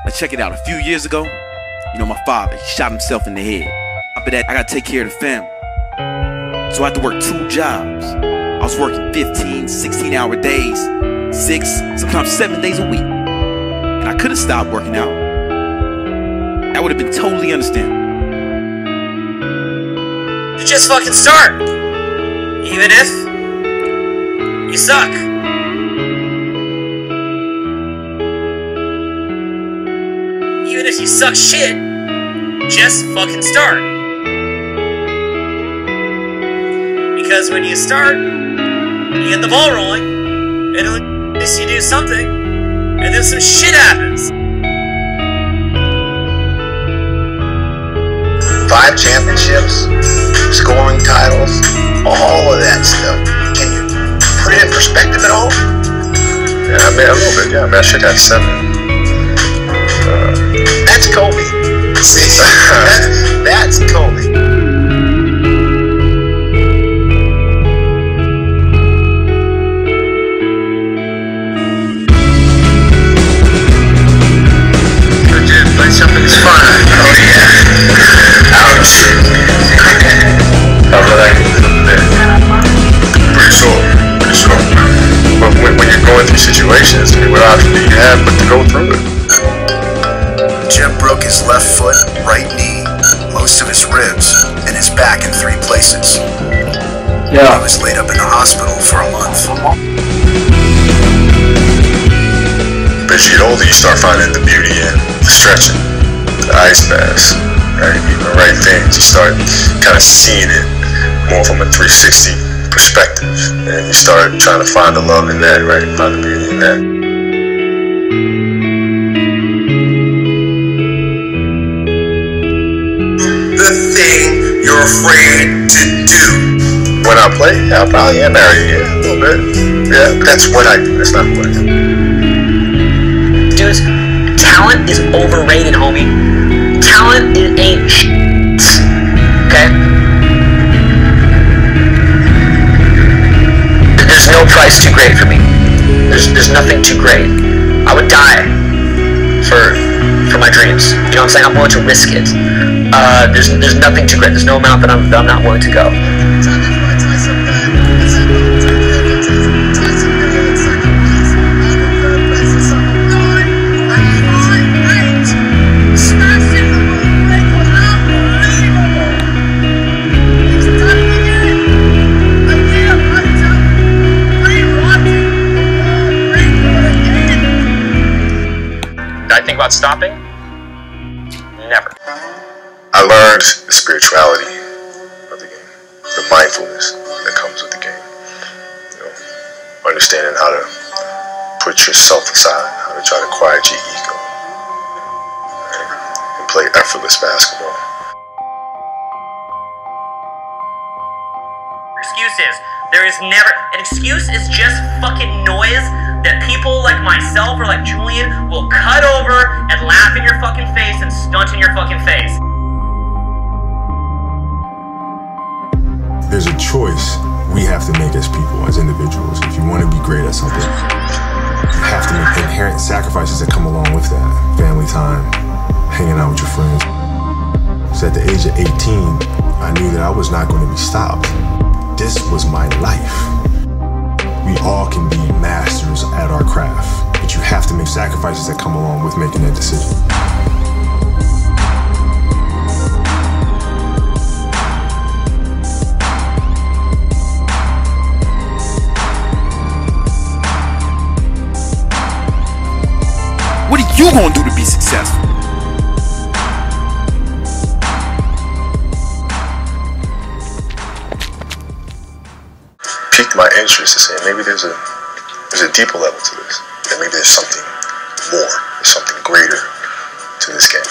Now check it out. A few years ago, my father, he shot himself in the head. After that, I gotta take care of the family. So I had to work 2 jobs. I was working 15, 16-hour days, 6, sometimes 7 days a week. And I could have stopped working out. That would have been totally understandable. You just fucking start. Even if you suck. Even if you suck shit, just fucking start. Because when you start, you get the ball rolling, and at least you do something, and then some shit happens. 5 championships, scoring titles, all of that stuff. Can you put it in perspective at all? Yeah, I mean, a little bit. Yeah, I mean, I should have 7. That's Kobe. See, that's Kobe. Something's fun. Oh yeah. Ouch. How about I get something there? Pretty sure. But when you're going through situations, what option do you have but to go through it? Jim broke his left foot, right knee, most of his ribs, and his back in 3 places. Yeah. He was laid up in the hospital for a month. But as you get older, you start finding the beauty in stretching, the ice baths, right? Eating the right things. You start kind of seeing it more from a 360 perspective, and you start trying to find the love in that, right? Find the beauty in that. The thing you're afraid to do. When I play, I probably am married, yeah, a little bit. Yeah, but that's what I do. That's not who I am. Dudes, talent is overrated, homie. Talent ain't shit. Okay? There's no price too great for me. There's nothing too great. I would die for my dreams. You know what I'm saying? I'm willing to risk it. There's nothing too great. There's no amount that I'm not willing to go. About stopping? Never. I learned the spirituality of the game, the mindfulness that comes with the game. Understanding how to put yourself aside, how to try to quiet your ego, right? And play effortless basketball. Excuses. There is never an excuse. Is just fucking noise that people like myself or like Julian will cut over and laugh in your fucking face and stunt in your fucking face. There's a choice we have to make as people, as individuals. If you want to be great at something, you have to make inherent sacrifices that come along with that. Family time, hanging out with your friends. So at the age of 18, I knew that I was not going to be stopped. This was my life. We all can be masters at our craft, but you have to make sacrifices that come along with making that decision. What are you gonna do to be successful? Piqued my interest to say maybe there's a deeper level to this, and maybe there's something more, there's something greater to this game.